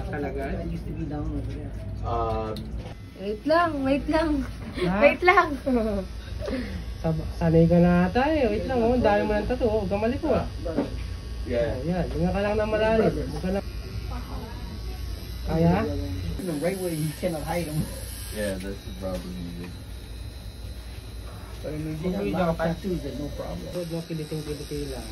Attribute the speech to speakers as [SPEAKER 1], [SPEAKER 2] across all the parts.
[SPEAKER 1] Talaga?
[SPEAKER 2] Wait lang, wait lang.
[SPEAKER 1] Ha?
[SPEAKER 2] Wait lang.
[SPEAKER 1] Sanay ka na ata eh. Wait lang, oh. Dami mo ng tattoo. Huwag ka maliko ah.
[SPEAKER 3] Yeah.
[SPEAKER 1] Yan, hinga ka lang ng malalim. Huwag ka lang. Kaya?
[SPEAKER 4] In the right way, you cannot hide them.
[SPEAKER 3] Yeah, that's the problem.
[SPEAKER 4] But I mean, they have a lot of tattoos, there's no problem.
[SPEAKER 1] Huwag mo kiliting-kiliting lang.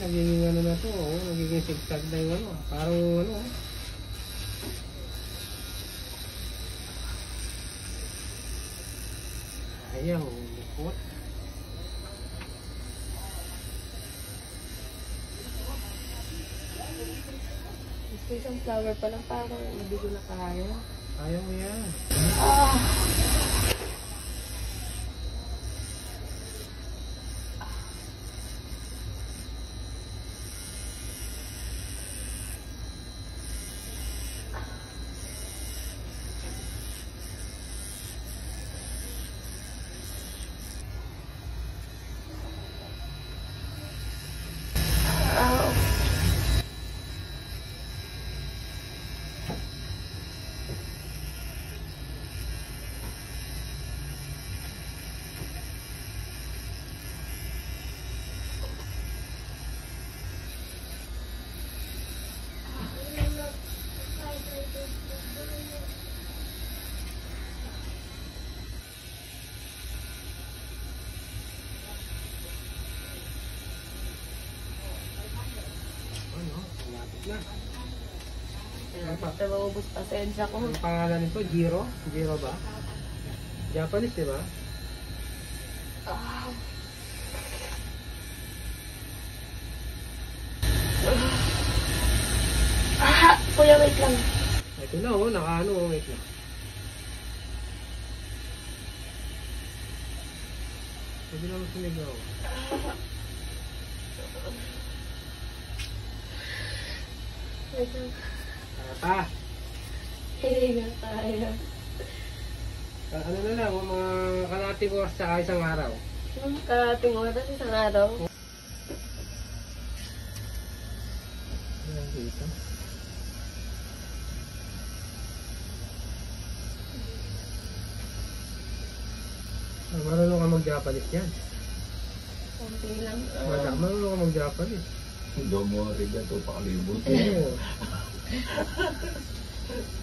[SPEAKER 1] Nagiging ano na to, oh. Nagiging zigzag na yung ano. Parang ano. Ayaw, lukot.
[SPEAKER 2] Gusto isang flower pa lang, parang hindi ko na kaya.
[SPEAKER 1] Ayaw mo yan. Ano? Malapit na.
[SPEAKER 2] Ito maubos pasensya ko.
[SPEAKER 1] Ang pangalan nito, Jiro? Jiro ba? Japanese, di ba?
[SPEAKER 2] Kuya, wait lang.
[SPEAKER 1] Ito na, oh. Nakaano, oh. Wait lang. Pwede lang sumigaw.
[SPEAKER 2] Wait lang.
[SPEAKER 1] Kaya pa.
[SPEAKER 2] Hindi na kaya.
[SPEAKER 1] Ano na lang, oh, mga kalating oras sa isang araw.
[SPEAKER 2] Karating oras isang araw.
[SPEAKER 1] Ayan dito. Marunong ka mag-Japanese yan.
[SPEAKER 2] Konti lang.
[SPEAKER 1] Marunong ka mag-Japanese.
[SPEAKER 3] Domo arigato, pakalibot.
[SPEAKER 1] Oo.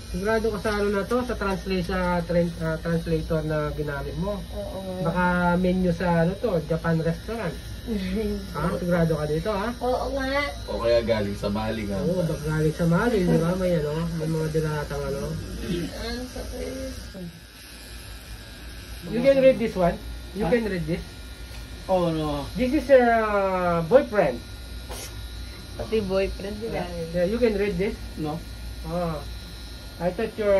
[SPEAKER 1] Sigurado ka sa ano na to, sa translator na ginamit mo.
[SPEAKER 2] Oo.
[SPEAKER 1] Baka menu sa ano to, Japan restaurant. Ha? Sigurado ka dito ha?
[SPEAKER 2] Oo nga.
[SPEAKER 3] O kaya galing sa Mali nga.
[SPEAKER 1] Oo, baka galing sa Mali, di ba? May ano, may mga dilatang ano.
[SPEAKER 2] Ang sakit.
[SPEAKER 1] You can read this one. You can read this.
[SPEAKER 4] Oh no.
[SPEAKER 1] This is your boyfriend.
[SPEAKER 2] Pati boyfriend nila.
[SPEAKER 1] Yeah, you can read this.
[SPEAKER 4] No.
[SPEAKER 1] Ah, I thought you're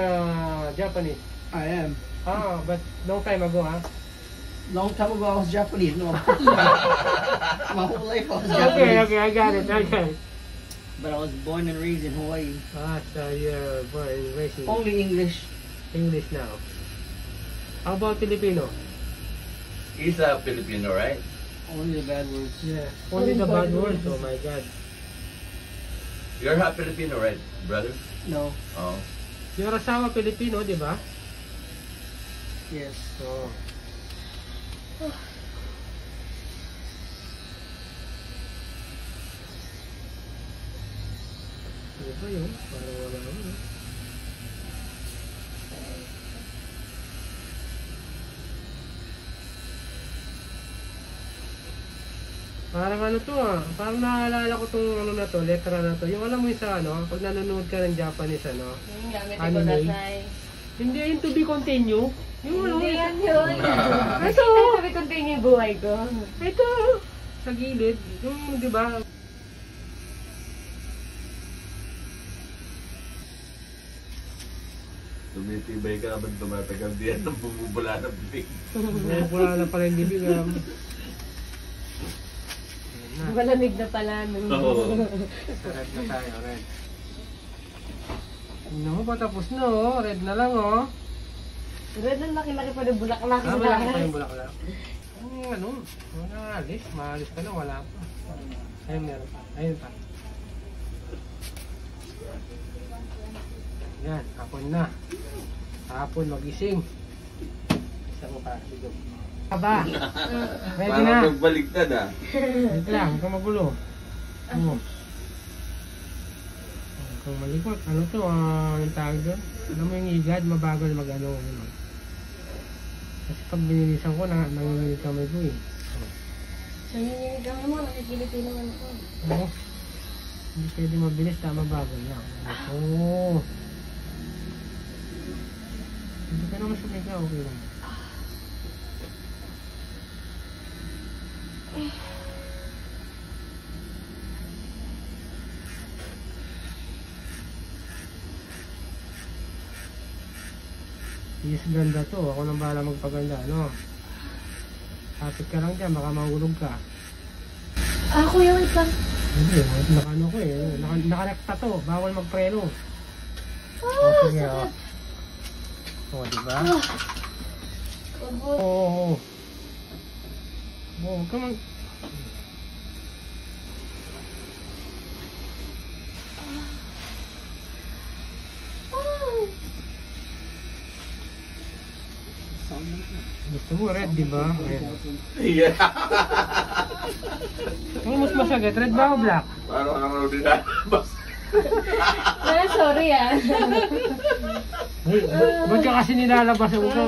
[SPEAKER 1] Japanese.
[SPEAKER 4] I am.
[SPEAKER 1] Ah, but long time ago, huh?
[SPEAKER 4] Long time ago I was Japanese. No. My whole life I was
[SPEAKER 1] Okay,
[SPEAKER 4] Japanese.
[SPEAKER 1] okay, I got it, I got it.
[SPEAKER 4] But I was born and raised in Hawaii.
[SPEAKER 1] Ah, so you're born and raised in
[SPEAKER 4] Only English.
[SPEAKER 1] English now. How about Filipino?
[SPEAKER 3] He's a Filipino, right?
[SPEAKER 4] Only the bad words.
[SPEAKER 1] Yeah. Only the bad words, oh my God.
[SPEAKER 3] You're half Filipino, right, brother?
[SPEAKER 4] No.
[SPEAKER 3] Oh.
[SPEAKER 1] Yung asawa Filipino, di ba?
[SPEAKER 4] Yes.
[SPEAKER 1] Oo. Ano ba yun? Parang wala yun. Parang ano to ah, parang naalala ko tong ano na to, letra na to. Yung alam mo yung sa ano, pag nanonood ka ng Japanese ano.
[SPEAKER 2] Yung gamit ko
[SPEAKER 1] Anime?
[SPEAKER 2] na say.
[SPEAKER 1] Hindi yung to be continue. Yung ano,
[SPEAKER 2] Hindi yan yun.
[SPEAKER 1] Ito!
[SPEAKER 2] Sabi continue yung buhay ko.
[SPEAKER 1] ito, sa gilid. Yung, di ba?
[SPEAKER 3] Tumitibay ka naman, tumatagal diyan ng bumubula ng bibig.
[SPEAKER 1] Wala na pala yung bibig.
[SPEAKER 2] Malamig na pala.
[SPEAKER 3] Oo.
[SPEAKER 1] Red na tayo, red. No, patapos na oh. Red na lang oh.
[SPEAKER 2] Red na laki-laki pa ng bulaklak.
[SPEAKER 1] Malaki pa yung bulaklak. Ano, maalis. Maalis ka na, wala pa. Ayun, meron pa. Ayun pa. Yan, hapon na. Hapon magising. Isa mo pa, siguro. Aba, ready
[SPEAKER 3] Parang
[SPEAKER 1] na.
[SPEAKER 3] magbaligtad ah.
[SPEAKER 1] Wait lang, huwag kang magulo. Oo. Huwag kang malikot. Ano to, yung tawag doon? Alam mo yung higad, mabagal mag-ano. Kasi pag binilisan ko, nanginginig kamay ko eh.
[SPEAKER 2] Nanginginig kami mo, nakikiliti naman ako.
[SPEAKER 1] Oo. Hindi pwede mabilis, tama bagal lang. Oo. Hindi ka naman sumigaw, okay lang. Yes, ganda to. Ako nang bahala magpaganda, ano? Kapit ka lang dyan, baka mahulog ka.
[SPEAKER 2] Ah, kuya, wait lang.
[SPEAKER 1] Hindi, nakano ko eh. Nakarekta to, bawal magpreno.
[SPEAKER 2] Ah,
[SPEAKER 1] sige,
[SPEAKER 2] sakit.
[SPEAKER 1] O, diba?
[SPEAKER 2] Obo.
[SPEAKER 1] Oo. Oo, come on. Gusto mo red, diba? Ayan.
[SPEAKER 3] Yeah.
[SPEAKER 1] Ano mas masagit? Red ba o black?
[SPEAKER 3] Parang araw din na.
[SPEAKER 2] Ah, sorry ah.
[SPEAKER 1] Hey, ba't ka kasi nilalabas ang uso?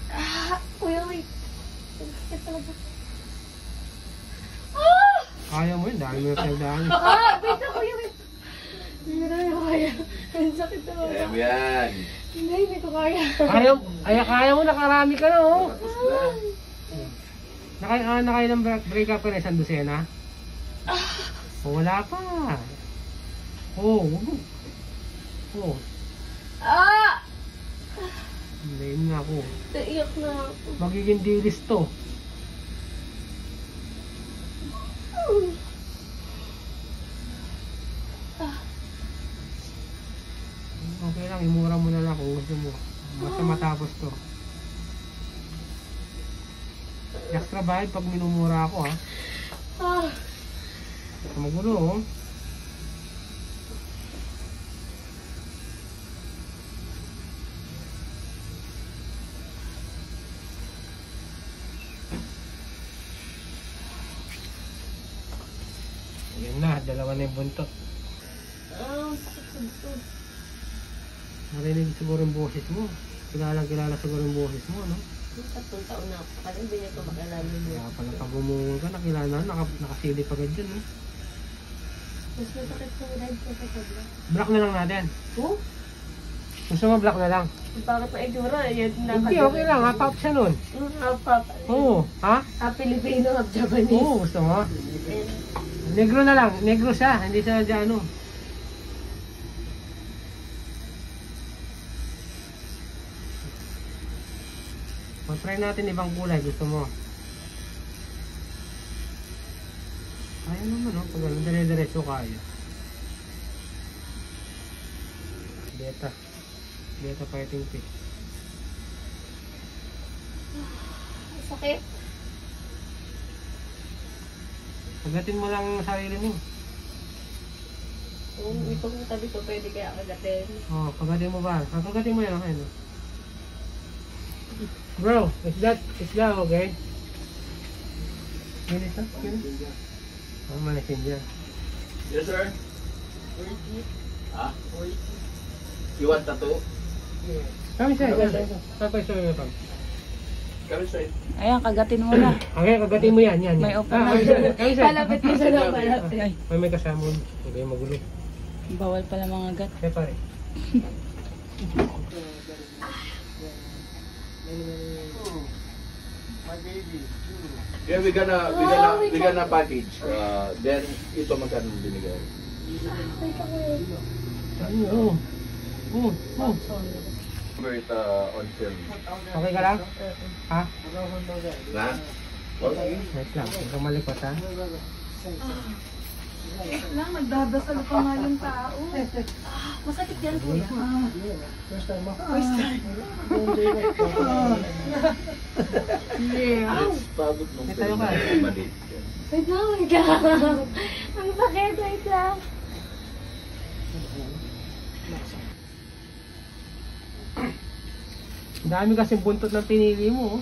[SPEAKER 2] Ah, kuya, wait. Sakit talaga. Ah!
[SPEAKER 1] Kaya mo yun, dahil mo yung pinagdaan.
[SPEAKER 2] Ah, wait na, kuya, wait. Hindi na yung kaya. Ang sakit talaga.
[SPEAKER 3] Kaya mo yan.
[SPEAKER 2] Hindi ko kaya.
[SPEAKER 1] Kaya mo, nakarami ka na, oh.
[SPEAKER 3] Tapos na.
[SPEAKER 1] Nakailang break up ka na, isang dosena? O, wala pa. Oo, oo.
[SPEAKER 2] Ah!
[SPEAKER 1] Hindi nga ako.
[SPEAKER 2] Naiyak na ako.
[SPEAKER 1] Magiging dilis to. Okay lang, imura mo na lang kung gusto mo. Basta matapos to. Extra bayad pag minumura ako, ha.
[SPEAKER 2] Ah!
[SPEAKER 1] Magulo, oh. Ayan na, dalawa na yung buntot.
[SPEAKER 2] Ah, sakit sa buto.
[SPEAKER 1] Narinig siguro yung boses mo. Kilala siguro yung boses mo, no?
[SPEAKER 2] 3 taon na ako. Kaya hindi niya ito makilala mo.
[SPEAKER 1] Kaya pala pag umungol ka, nakilala na, nakasilip agad dyan, no?
[SPEAKER 2] Mas masakit sa red ko sa tabla.
[SPEAKER 1] Block na lang natin.
[SPEAKER 2] Oh?
[SPEAKER 1] Gusto mo block na lang?
[SPEAKER 2] Ang pangit na itsura. Yan na.
[SPEAKER 1] Hindi, okay lang, ha? Pop siya nun.
[SPEAKER 2] Papa.
[SPEAKER 1] Oo, ha?
[SPEAKER 2] Half Filipino, half Japanese.
[SPEAKER 1] Oo, gusto mo? Negro na lang, negro siya, hindi siya dyan, ano. Try natin ibang kulay, gusto mo? Kaya naman, no? Pag ano, dire-diretso kaya. Beta fighting fish.
[SPEAKER 2] Sakit.
[SPEAKER 1] Pagatin mo lang ang sarili mo.
[SPEAKER 2] Kung itong tabi ko, pwede kaya kagatin.
[SPEAKER 1] Oh, pagatin mo ba? Pagatin mo yan, okay, no? Bro, is that okay? Finish na? Finish? Oh, manisin dyan.
[SPEAKER 3] Yes, sir. Ah? You want tattoo?
[SPEAKER 1] Kami sa'yo. Tapos sa'yo na.
[SPEAKER 3] Kami sa'yo.
[SPEAKER 5] Ayan, kagatin mo na.
[SPEAKER 1] Okay, kagatin mo yan.
[SPEAKER 5] May open na.
[SPEAKER 1] Kami sa'yo.
[SPEAKER 2] Palapit ko siya lang, palapit.
[SPEAKER 5] Ay,
[SPEAKER 1] May kasama mo. Hindi kayo magulo.
[SPEAKER 5] bawal pala mga gat.
[SPEAKER 1] Kaya pare.
[SPEAKER 3] Yeah, we gonna package. Then ito magkano binigay?
[SPEAKER 1] Oo.
[SPEAKER 3] Wait, on film.
[SPEAKER 1] Okay ka lang? Ha?
[SPEAKER 3] Na?
[SPEAKER 1] Wait lang. Huwag kang malikot, ha?
[SPEAKER 5] Lang, nagdadasal pa nga yung tao. Masakit yan, kuya.
[SPEAKER 1] First time mo.
[SPEAKER 5] Yeah.
[SPEAKER 3] Pagod nung
[SPEAKER 1] May tayo ka.
[SPEAKER 3] maliit.
[SPEAKER 2] Wait lang, wait lang. Ang sakit, wait lang.
[SPEAKER 1] Dami kasi buntot ng pinili mo. Oh.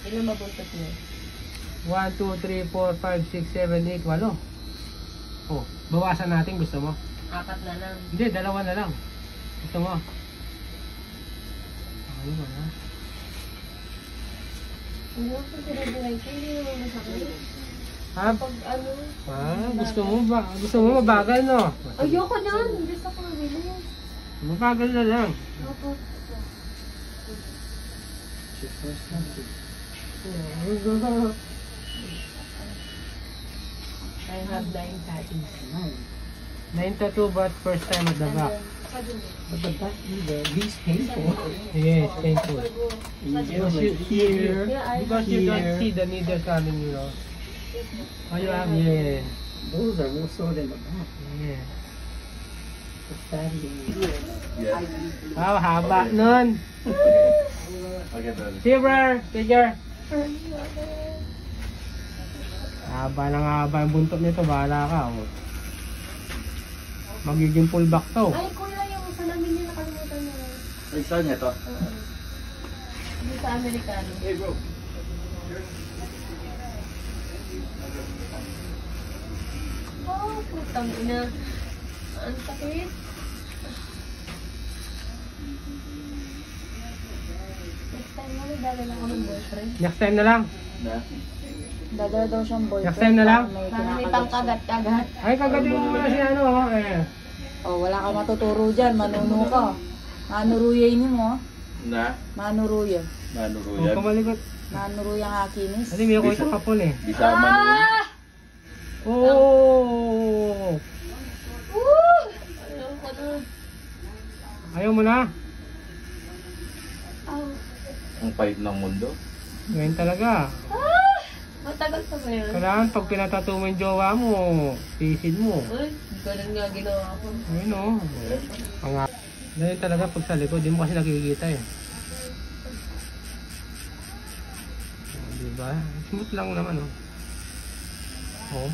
[SPEAKER 2] Ilan mabuntot mo?
[SPEAKER 1] 1, 2, 3, 4, 5, 6, 7, 8, 8. Oh, bawasan natin. Gusto mo?
[SPEAKER 2] 4 na lang.
[SPEAKER 1] Hindi, 2 na lang. Gusto mo? Ayun mo na.
[SPEAKER 2] Ano ako dire-diretso? Hindi naman masakit.
[SPEAKER 1] Ha?
[SPEAKER 2] Pag ano?
[SPEAKER 1] Gusto mo ba? Gusto mo mabagal, no?
[SPEAKER 2] Ayoko na. Gusto ko mabili.
[SPEAKER 1] Mabagal na lang.
[SPEAKER 2] Opo. I have 9 tattoos.
[SPEAKER 1] 9 tattoo but first time at the back.
[SPEAKER 4] But the back is least painful.
[SPEAKER 1] Yes, painful.
[SPEAKER 4] Because here,
[SPEAKER 1] Because you don't see the needle coming, you know. Oh, you have, yeah.
[SPEAKER 4] those are more sore than the back.
[SPEAKER 1] Yeah.
[SPEAKER 4] The standing.
[SPEAKER 3] Yes.
[SPEAKER 1] Wow, haba nun.
[SPEAKER 3] Okay, done.
[SPEAKER 1] Silver, picture. Haba ng haba yung buntot nito, bahala ka. Oh. Magiging full back to.
[SPEAKER 2] Ay, kuya, yung salamin niya nakalimutan niya.
[SPEAKER 3] Ay, saan niya to?
[SPEAKER 2] Hindi sa Amerikano.
[SPEAKER 3] Hey, bro.
[SPEAKER 2] Oh, putang ina. Ang sakit. Next time mo, dala lang ako ng boyfriend.
[SPEAKER 1] Next time na lang.
[SPEAKER 3] Na?
[SPEAKER 5] Dadala daw siyang boyfriend.
[SPEAKER 1] Next time na lang.
[SPEAKER 5] May
[SPEAKER 2] Para may
[SPEAKER 5] kinakagat siya.
[SPEAKER 2] pangkagat-kagat.
[SPEAKER 1] Ay, kagatin mo muna si ano. Oh.
[SPEAKER 5] Oh, wala kang matuturo dyan. Manuno ka. Manuruya ini mo.
[SPEAKER 3] Na?
[SPEAKER 5] Manuruya.
[SPEAKER 3] Manuro
[SPEAKER 1] Huwag
[SPEAKER 3] yan.
[SPEAKER 1] ka malikot.
[SPEAKER 5] Manuruya nga kinis.
[SPEAKER 1] Kasi may ako isa kapon eh.
[SPEAKER 3] Bisa manuro.
[SPEAKER 1] Oh!
[SPEAKER 2] Woo! Alam ko na.
[SPEAKER 1] Ayaw mo na.
[SPEAKER 2] Ah,
[SPEAKER 3] Ang pahit ng mundo.
[SPEAKER 1] Ngayon talaga.
[SPEAKER 2] matagal pa ba yun?
[SPEAKER 1] Kailangan pag pinatato mo yung jowa mo, pisid mo.
[SPEAKER 2] Uy, ganun nga ginawa ko.
[SPEAKER 1] Ayun o. Ngayon talaga pag sa likod, di mo kasi nakikita eh. Oh, diba? Smooth lang naman oh. Oh.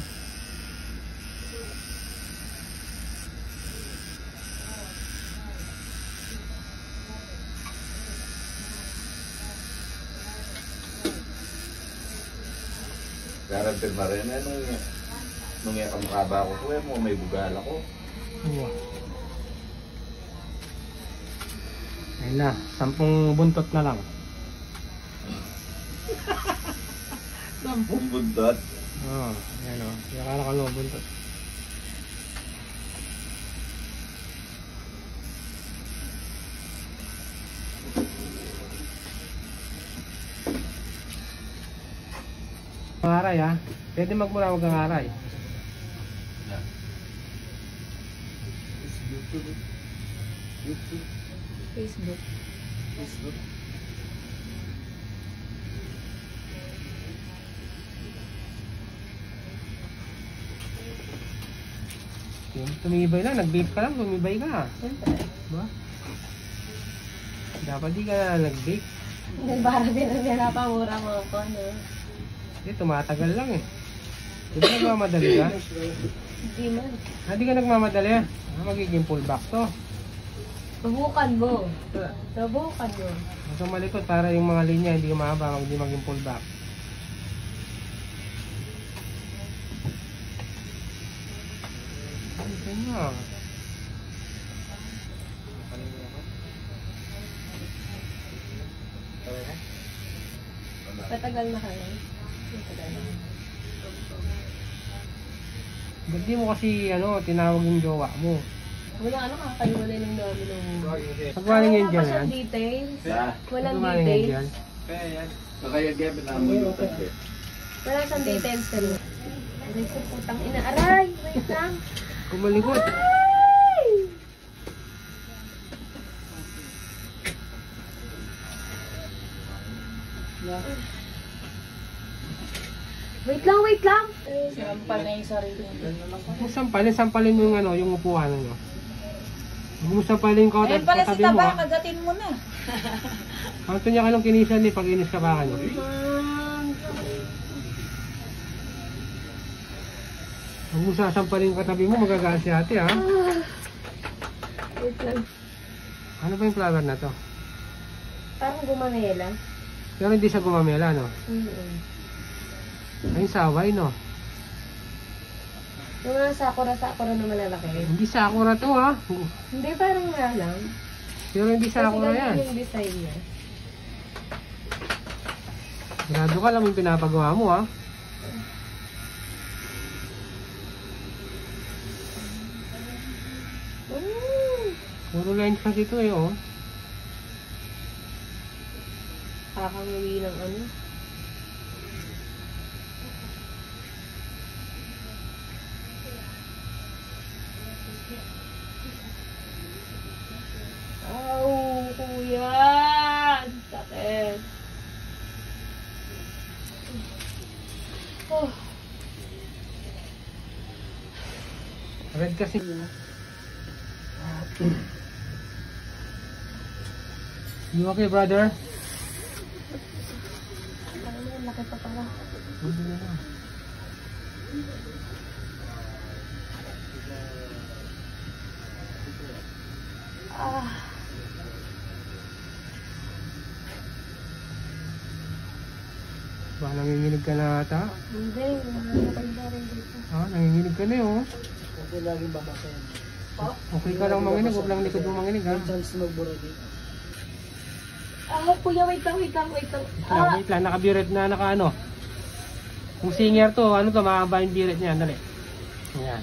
[SPEAKER 3] Garantir na rin. Nung kamukha ba ako, kuya mo, may bugal ako.
[SPEAKER 1] Oh. Ayun na, 10 buntot na lang.
[SPEAKER 3] Sampung bundot.
[SPEAKER 1] Oh, ayan o. Yakala ka lo buntot. Mangaray ha. Pwede magmula mag-angaray.
[SPEAKER 5] Facebook.
[SPEAKER 1] Tumibay lang, nag-vape ka lang, tumibay ka.
[SPEAKER 2] Siyempre.
[SPEAKER 1] Diba? Dapat di ka na nag-vape.
[SPEAKER 2] Hindi, para din ang pinapamura mo ako, no?
[SPEAKER 1] Hindi, tumatagal lang eh. Di ba nagmamadali ka?
[SPEAKER 2] Hindi man.
[SPEAKER 1] Hindi ka nagmamadali. Magiging full back to.
[SPEAKER 2] Subukan mo. Subukan mo.
[SPEAKER 1] Huwag kang malikot para yung mga linya hindi mahaba, hindi maging full back. Ito nga.
[SPEAKER 2] Matagal na kayo. Matagal na.
[SPEAKER 1] Ba't di mo kasi tinawag yung jowa mo?
[SPEAKER 2] Wala ano, kakaliwalay ng namin ng...
[SPEAKER 1] Pagwaling yun dyan
[SPEAKER 2] Wala
[SPEAKER 1] yan?
[SPEAKER 2] pa details.
[SPEAKER 3] Na?
[SPEAKER 2] Walang
[SPEAKER 1] Pagwaling yun dyan?
[SPEAKER 2] details.
[SPEAKER 3] Kaya Gavin na malutan siya.
[SPEAKER 2] Wala siyang details pero... Aray ko putang ina. Aray! Wait lang.
[SPEAKER 1] Kumalikot.
[SPEAKER 2] Ay! Wait lang, wait lang.
[SPEAKER 5] Sinampal na yung sarili niya.
[SPEAKER 1] Kung sampalin mo yung yung upuan nyo. Huwag mo sampalin ko
[SPEAKER 5] Ayun pala si
[SPEAKER 1] katabi mo.
[SPEAKER 5] Taba, kagatin mo na.
[SPEAKER 1] Kanto niya ka nung kinisan pag inis ka pa kanyo.
[SPEAKER 2] Um,
[SPEAKER 1] Huwag mo sasampalin yung katabi mo, magagalit si ate ha.
[SPEAKER 2] Wait lang.
[SPEAKER 1] Ano ba yung flower na to?
[SPEAKER 2] Parang gumamela.
[SPEAKER 1] Pero hindi siya gumamela, no? Ay, saway, no?
[SPEAKER 2] Yung mga sakura-sakura na malalaki.
[SPEAKER 1] Hindi sakura to, ha?
[SPEAKER 2] Hindi, parang nga lang.
[SPEAKER 1] Pero hindi sakura
[SPEAKER 2] Kasi
[SPEAKER 1] yan.
[SPEAKER 2] ganun yung design niya.
[SPEAKER 1] Grado ka lang yung pinapagawa mo, ha? Puro lines pa dito, eh, oh.
[SPEAKER 2] Kakangawi ng ano. Aw, kuya! Ang sakit. Oh.
[SPEAKER 1] Red kasi. You okay, brother?
[SPEAKER 2] Parang ang laki pa pala.
[SPEAKER 1] Hindi na lang.
[SPEAKER 2] Ah.
[SPEAKER 1] Ba, nanginginig ka na ata?
[SPEAKER 2] Hindi, nakakaganda rin dito.
[SPEAKER 1] Ha? Nanginginig ka na yun, oh.
[SPEAKER 4] Kasi laging babasa yan.
[SPEAKER 1] Okay ka lang manginig, huwag lang likod mo manginig, ha?
[SPEAKER 4] Chance na magbura dito.
[SPEAKER 2] Ah, kuya, wait lang.
[SPEAKER 1] Wait lang, nakabiret na, ano. Kung singer to, ano to, mahaba yung biret niya, dali. Ayan.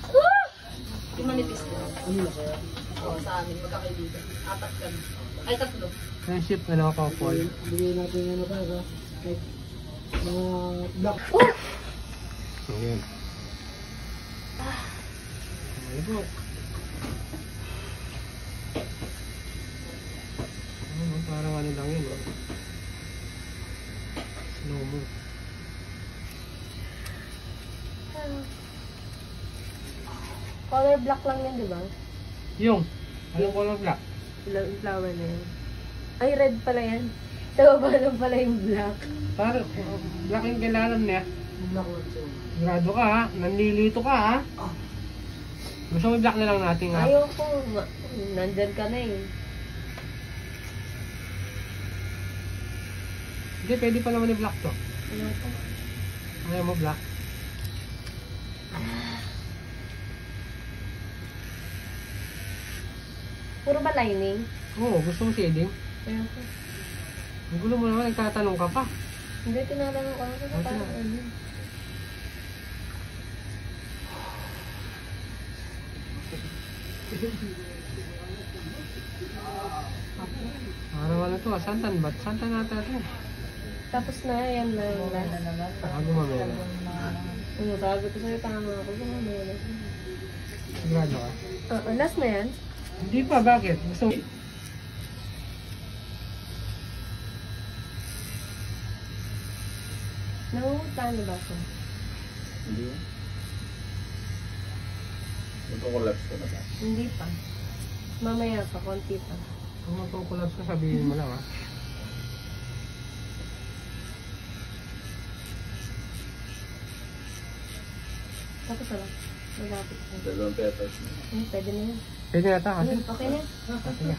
[SPEAKER 5] Yung manipis ko.
[SPEAKER 4] Ano na kaya?
[SPEAKER 5] Oo, sa amin, magkakaibigan. 4 kami. Ay, 3.
[SPEAKER 1] Friendship, ano, couple.
[SPEAKER 4] Bigyan natin ano tayo, kahit mga black.
[SPEAKER 1] Ayan. Ay po. Ano, parang ano lang yun, oh. Slow mo.
[SPEAKER 2] Color black lang yan, di ba?
[SPEAKER 1] Yung, anong color black?
[SPEAKER 2] Yung flower na yan. Ay, red pala yan. Sa baba lang pala yung black.
[SPEAKER 1] Parang, black yung kailangan niya.
[SPEAKER 4] Black lang siya.
[SPEAKER 1] Sigurado ka, ha? Nanlilito ka, ha? Gusto mo black na lang natin, ha?
[SPEAKER 2] Ayoko. Nandyan ka na eh.
[SPEAKER 1] Hindi, pwede pa naman i-black to.
[SPEAKER 2] Ayoko.
[SPEAKER 1] Ayaw mo black.
[SPEAKER 2] Puro ba lining?
[SPEAKER 1] Oo, gusto mo shading?
[SPEAKER 2] Ayoko.
[SPEAKER 1] Ang gulo mo naman, nagtatanong ka pa.
[SPEAKER 2] Hindi, tinatanong ko. Ano
[SPEAKER 1] Okay.
[SPEAKER 2] parang ano?
[SPEAKER 1] Parang ano to, santan ba't? Santan natin ito.
[SPEAKER 2] Tapos na, yan na yung last.
[SPEAKER 1] Gumamela.
[SPEAKER 2] Ano, sabi ko sa'yo, tama ako. Gumamela.
[SPEAKER 1] Sigurado ka?
[SPEAKER 2] Oo, last na yan.
[SPEAKER 1] Hindi pa, bakit? Gusto mo?
[SPEAKER 2] Nangungutan ba siya?
[SPEAKER 3] Hindi. Magko-collapse ka na ba?
[SPEAKER 2] Hindi pa. Mamaya pa, konti pa.
[SPEAKER 1] Kung magkukulabs ka, sabihin mo lang, ha?
[SPEAKER 2] Tapos na lang. Malapit na.
[SPEAKER 3] 2 petals na.
[SPEAKER 2] Pwede na yan.
[SPEAKER 1] Pwede na ata kasi.
[SPEAKER 2] Okay na.
[SPEAKER 1] Okay na.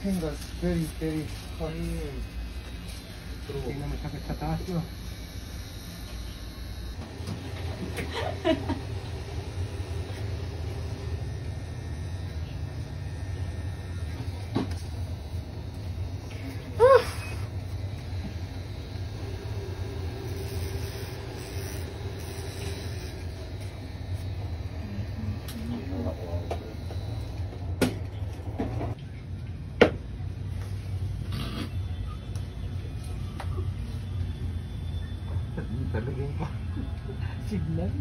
[SPEAKER 1] That's very, very hot. Hindi na masakit sa taas, no?
[SPEAKER 3] Talagang pa.
[SPEAKER 4] Signal.